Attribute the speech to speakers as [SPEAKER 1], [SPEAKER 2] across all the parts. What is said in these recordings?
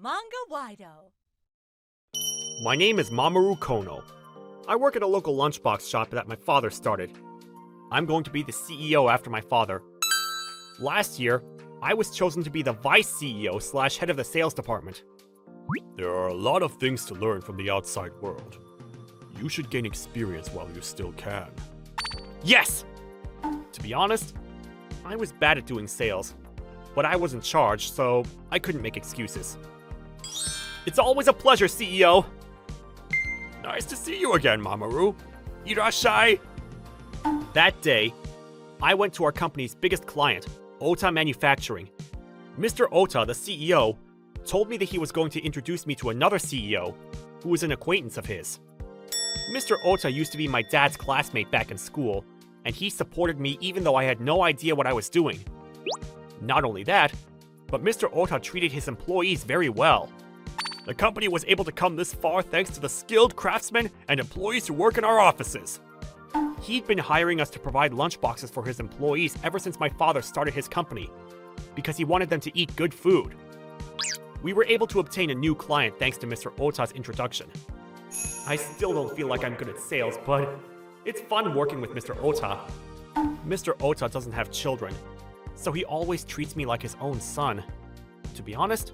[SPEAKER 1] Manga-Waido.
[SPEAKER 2] My name is Mamoru Kono. I work at a local lunchbox shop that my father started. I'm going to be the CEO after my father. Last year, I was chosen to be the vice CEO / head of the sales department. There are a lot of things to learn from the outside world. You should gain experience while you still can. Yes! To be honest, I was bad at doing sales, but I was in charge, so I couldn't make excuses. It's always a pleasure, CEO! Nice to see you again, Mamoru. Irashai! That day, I went to our company's biggest client, Ota Manufacturing. Mr. Ota, the CEO, told me that he was going to introduce me to another CEO, who was an acquaintance of his. Mr. Ota used to be my dad's classmate back in school, and he supported me even though I had no idea what I was doing. Not only that, but Mr. Ota treated his employees very well. The company was able to come this far thanks to the skilled craftsmen and employees who work in our offices. He'd been hiring us to provide lunchboxes for his employees ever since my father started his company, because he wanted them to eat good food. We were able to obtain a new client thanks to Mr. Ota's introduction. I still don't feel like I'm good at sales, but it's fun working with Mr. Ota. Mr. Ota doesn't have children, so he always treats me like his own son. To be honest,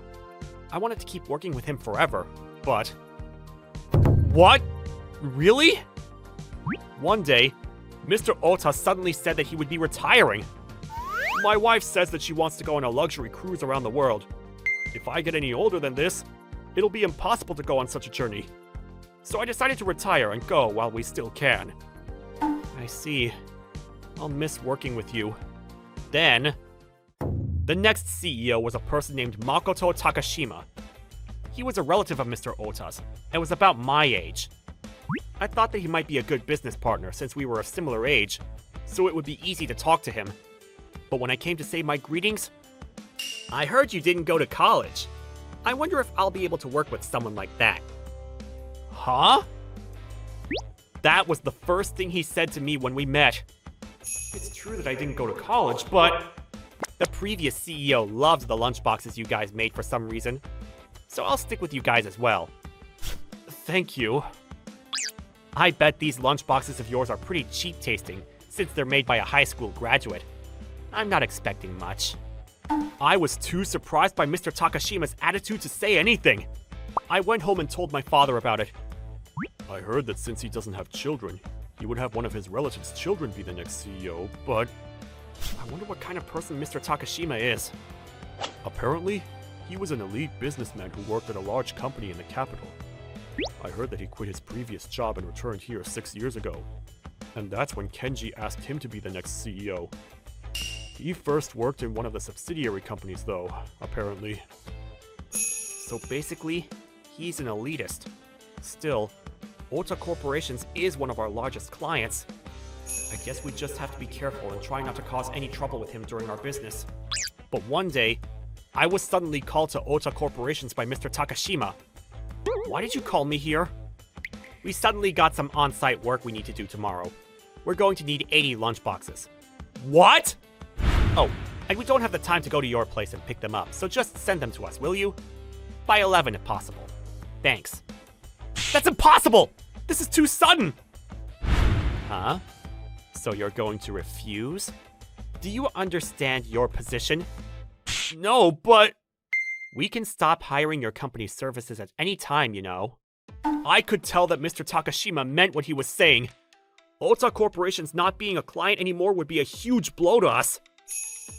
[SPEAKER 2] I wanted to keep working with him forever, but... What? Really? One day, Mr. Ota suddenly said that he would be retiring. My wife says that she wants to go on a luxury cruise around the world. If I get any older than this, it'll be impossible to go on such a journey. So I decided to retire and go while we still can. I see. I'll miss working with you. Then, the next CEO was a person named Makoto Takashima. He was a relative of Mr. Ota's, and was about my age. I thought that he might be a good business partner since we were a similar age, so it would be easy to talk to him. But when I came to say my greetings, I heard you didn't go to college. I wonder if I'll be able to work with someone like that. Huh? That was the first thing he said to me when we met. It's true that I didn't go to college, but the previous CEO loved the lunchboxes you guys made for some reason, so I'll stick with you guys as well. Thank you. I bet these lunchboxes of yours are pretty cheap tasting, since they're made by a high school graduate. I'm not expecting much. I was too surprised by Mr. Takashima's attitude to say anything. I went home and told my father about it. I heard that since he doesn't have children, he would have one of his relatives' children be the next CEO, but I wonder what kind of person Mr. Takashima is. Apparently, he was an elite businessman who worked at a large company in the capital. I heard that he quit his previous job and returned here 6 years ago. And that's when Kenji asked him to be the next CEO. He first worked in one of the subsidiary companies though, apparently. So basically, he's an elitist. Still, Ota Corporations is one of our largest clients. I guess we just have to be careful and try not to cause any trouble with him during our business. But one day, I was suddenly called to Ota Corporations by Mr. Takashima. Why did you call me here? We suddenly got some on-site work we need to do tomorrow. We're going to need 80 lunchboxes. What? Oh, and we don't have the time to go to your place and pick them up, so just send them to us, will you? By 11 if possible. Thanks. That's impossible! This is too sudden! Huh? So you're going to refuse? Do you understand your position? No, but... We can stop hiring your company's services at any time, you know. I could tell that Mr. Takashima meant what he was saying. Ota Corporation's not being a client anymore would be a huge blow to us.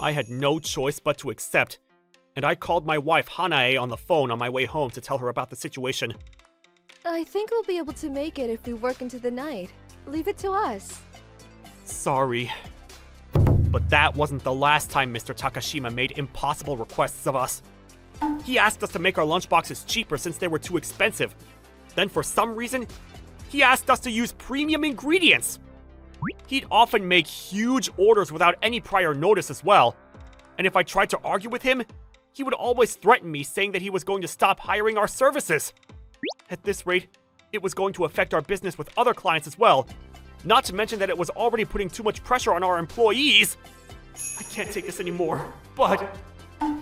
[SPEAKER 2] I had no choice but to accept, and I called my wife Hanae on the phone on my way home to tell her about the situation.
[SPEAKER 3] I think we'll be able to make it if we work into the night. Leave it to us.
[SPEAKER 2] Sorry. But that wasn't the last time Mr. Takashima made impossible requests of us. He asked us to make our lunchboxes cheaper since they were too expensive. Then for some reason, he asked us to use premium ingredients. He'd often make huge orders without any prior notice as well. And if I tried to argue with him, he would always threaten me, saying that he was going to stop hiring our services. At this rate, it was going to affect our business with other clients as well. Not to mention that it was already putting too much pressure on our employees. I can't take this anymore, but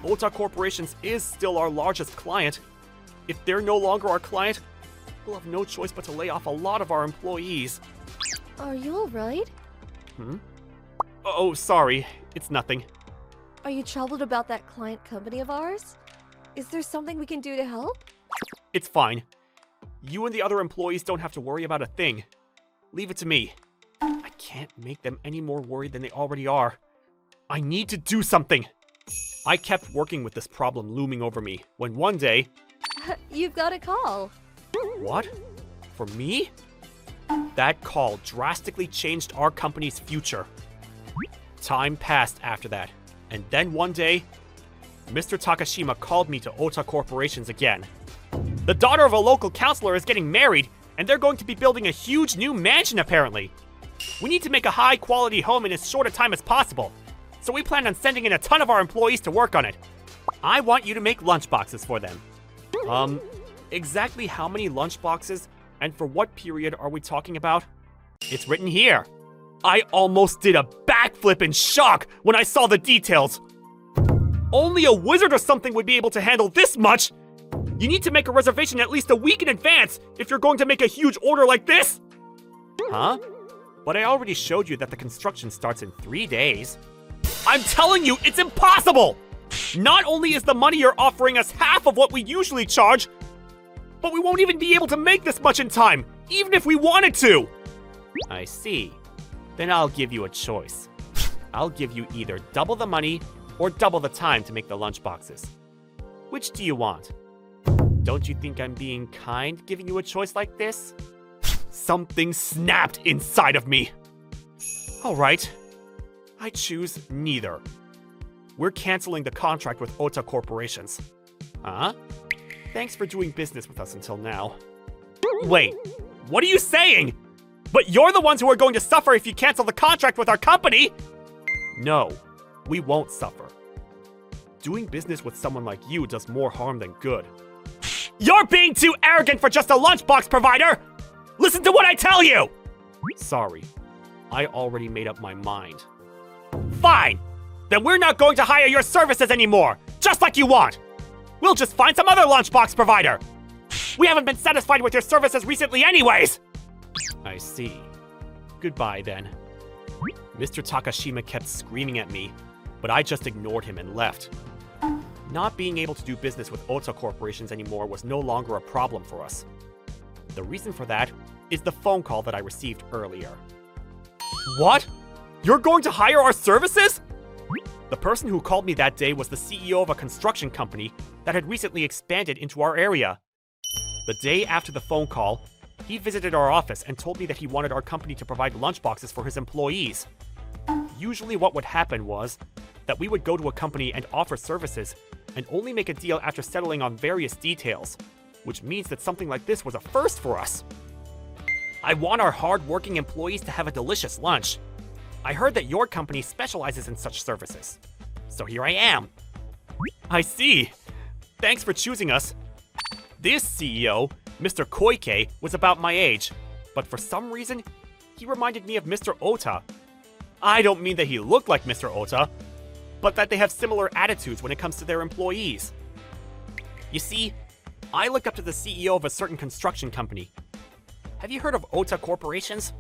[SPEAKER 2] Ota Corporations is still our largest client, If they're no longer our client, we'll have no choice but to lay off a lot of our employees.
[SPEAKER 3] Are you alright?
[SPEAKER 2] Oh, sorry. It's nothing.
[SPEAKER 3] Are you troubled about that client company of ours? Is there something we can do to help?
[SPEAKER 2] It's fine. You and the other employees don't have to worry about a thing. Leave it to me. I can't make them any more worried than they already are. I need to do something. I kept working with this problem looming over me when one day...
[SPEAKER 3] You've got a call.
[SPEAKER 2] What? For me? That call drastically changed our company's future. Time passed after that, and then one day, Mr. Takashima called me to Ota Corporations again. The daughter of a local counselor is getting married, and they're going to be building a huge new mansion apparently. We need to make a high-quality home in as short a time as possible, so we plan on sending in a ton of our employees to work on it. I want you to make lunchboxes for them. Exactly how many lunchboxes and for what period are we talking about? It's written here. I almost did a backflip in shock when I saw the details. Only a wizard or something would be able to handle this much. You need to make a reservation at least a week in advance if you're going to make a huge order like this. Huh? But I already showed you that the construction starts in 3 days. I'm telling you, it's impossible! Not only is the money you're offering us half of what we usually charge, but we won't even be able to make this much in time, even if we wanted to! I see. Then I'll give you a choice. I'll give you either double the money or double the time to make the lunchboxes. Which do you want? Don't you think I'm being kind giving you a choice like this? Something snapped inside of me. Alright, I choose neither. We're canceling the contract with Ota Corporations. Huh? Thanks for doing business with us until now. Wait, what are you saying? But you're the ones who are going to suffer if you cancel the contract with our company! No, we won't suffer. Doing business with someone like you does more harm than good. You're being too arrogant for just a lunchbox provider! Listen to what I tell you! Sorry, I already made up my mind. Fine! Then we're not going to hire your services anymore, just like you want! We'll just find some other lunchbox provider! We haven't been satisfied with your services recently anyways! I see. Goodbye then. Mr. Takashima kept screaming at me, but I just ignored him and left. Not being able to do business with Ota Corporations anymore was no longer a problem for us. The reason for that is the phone call that I received earlier. What? You're going to hire our services? The person who called me that day was the CEO of a construction company that had recently expanded into our area. The day after the phone call, he visited our office and told me that he wanted our company to provide lunchboxes for his employees. Usually what would happen was that we would go to a company and offer services and only make a deal after settling on various details, which means that something like this was a first for us. I want our hard-working employees to have a delicious lunch. I heard that your company specializes in such services, so here I am. I see. Thanks for choosing us. This CEO, Mr. Koike, was about my age, but for some reason, he reminded me of Mr. Ota. I don't mean that he looked like Mr. Ota, but that they have similar attitudes when it comes to their employees. You see, I look up to the CEO of a certain construction company. Have you heard of Ota Corporations?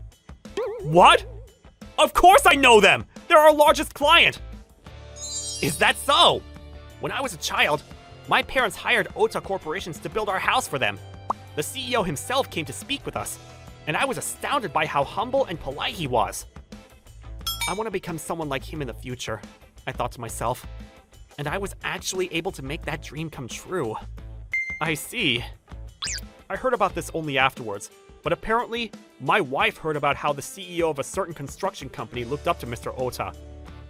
[SPEAKER 2] What? Of course I know them! They're our largest client! Is that so? When I was a child, my parents hired Ota Corporations to build our house for them. The CEO himself came to speak with us, and I was astounded by how humble and polite he was. I want to become someone like him in the future, I thought to myself. And I was actually able to make that dream come true. I see. I heard about this only afterwards, but apparently, my wife heard about how the CEO of a certain construction company looked up to Mr. Ota,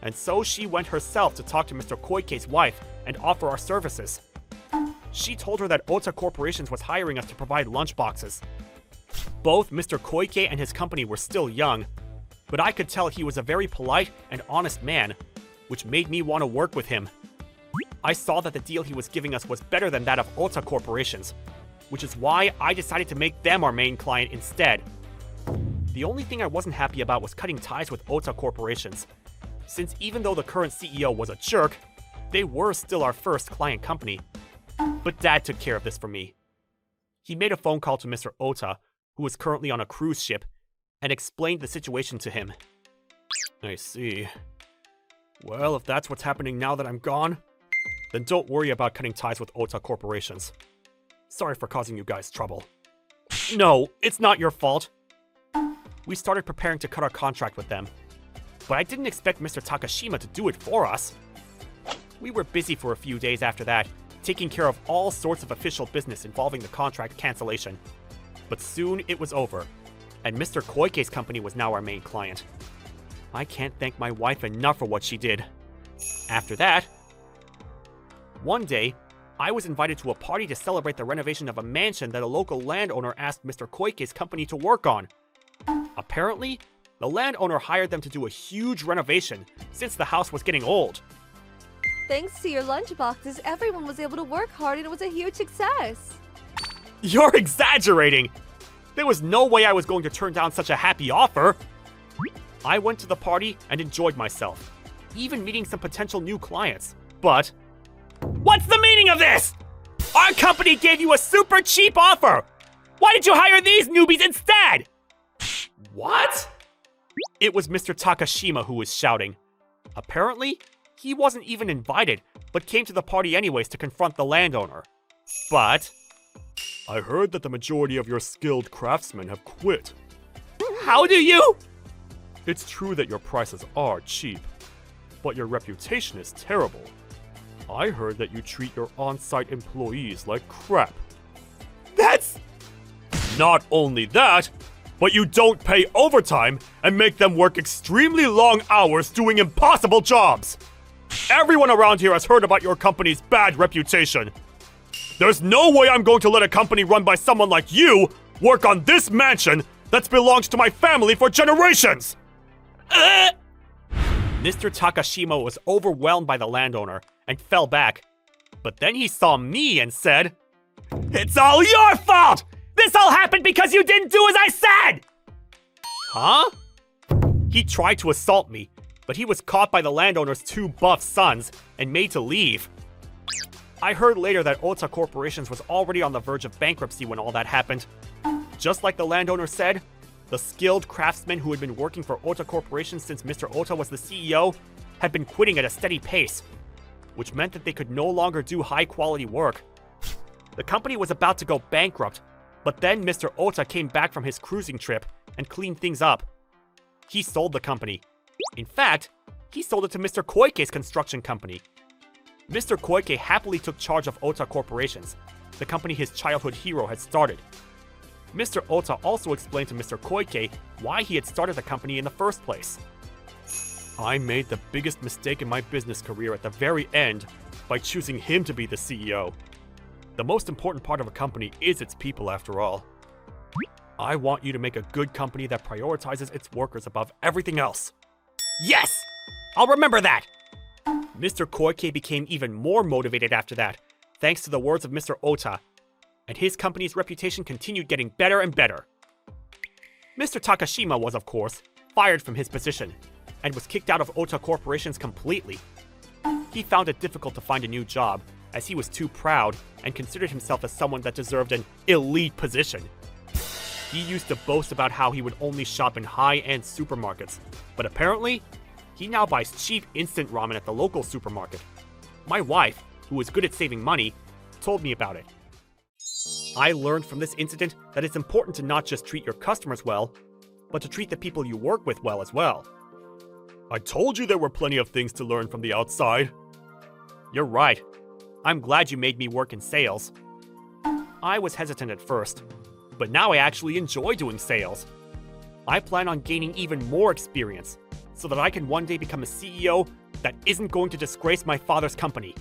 [SPEAKER 2] and so she went herself to talk to Mr. Koike's wife and offer our services. She told her that Ota Corporations was hiring us to provide lunchboxes. Both Mr. Koike and his company were still young, but I could tell he was a very polite and honest man, which made me want to work with him. I saw that the deal he was giving us was better than that of Ota Corporations, which is why I decided to make them our main client instead. The only thing I wasn't happy about was cutting ties with Ota Corporations, since even though the current CEO was a jerk, they were still our first client company. But Dad took care of this for me, He made a phone call to Mr. Ota, who was currently on a cruise ship, and explained the situation to him. I see. Well, if that's what's happening now that I'm gone, then don't worry about cutting ties with Ota corporations. Sorry for causing you guys trouble. No, it's not your fault. We started preparing to cut our contract with them, but I didn't expect Mr. Takashima to do it for us. We were busy for a few days after that, taking care of all sorts of official business involving the contract cancellation. But soon it was over, and Mr. Koike's company was now our main client. I can't thank my wife enough for what she did. After that, one day, I was invited to a party to celebrate the renovation of a mansion that a local landowner asked Mr. Koike's company to work on. Apparently, the landowner hired them to do a huge renovation since the house was getting old.
[SPEAKER 3] Thanks to your lunchboxes, everyone was able to work hard and it was a huge success.
[SPEAKER 2] You're exaggerating! There was no way I was going to turn down such a happy offer. I went to the party and enjoyed myself, even meeting some potential new clients. But what's the meaning of this? Our company gave you a super cheap offer! Why did you hire these newbies instead? What? It was Mr. Takashima who was shouting. Apparently, he wasn't even invited, but came to the party anyways to confront the landowner. But I heard that the majority of your skilled craftsmen have quit. How do you? It's true that your prices are cheap, but your reputation is terrible. I heard that you treat your on-site employees like crap. That's... Not only that, but you don't pay overtime and make them work extremely long hours doing impossible jobs. Everyone around here has heard about your company's bad reputation. There's no way I'm going to let a company run by someone like you work on this mansion that's belonged to my family for generations! Mr. Takashima was overwhelmed by the landowner and fell back. But then he saw me and said, "It's all your fault! This all happened because you didn't do as I said!" Huh? He tried to assault me, but he was caught by the landowner's two buff sons and made to leave. I heard later that Ota Corporations was already on the verge of bankruptcy when all that happened. Just like the landowner said, the skilled craftsmen who had been working for Ota Corporation since Mr. Ota was the CEO had been quitting at a steady pace, which meant that they could no longer do high-quality work. The company was about to go bankrupt, but then Mr. Ota came back from his cruising trip and cleaned things up. He sold the company. In fact, he sold it to Mr. Koike's construction company. Mr. Koike happily took charge of Ota Corporations, the company his childhood hero had started. Mr. Ota also explained to Mr. Koike why he had started the company in the first place. I made the biggest mistake in my business career at the very end by choosing him to be the CEO. The most important part of a company is its people, after all. I want you to make a good company that prioritizes its workers above everything else. Yes! I'll remember that! Mr. Koike became even more motivated after that, thanks to the words of Mr. Ota, and his company's reputation continued getting better and better. Mr. Takashima was, of course, fired from his position, and was kicked out of Ota Corporations completely. He found it difficult to find a new job, as he was too proud and considered himself as someone that deserved an elite position. He used to boast about how he would only shop in high-end supermarkets, but apparently, he now buys cheap instant ramen at the local supermarket. My wife, who was good at saving money, told me about it. I learned from this incident that it's important to not just treat your customers well, but to treat the people you work with well as well. I told you there were plenty of things to learn from the outside. You're right. I'm glad you made me work in sales. I was hesitant at first, but now I actually enjoy doing sales. I plan on gaining even more experience so that I can one day become a CEO that isn't going to disgrace my father's company.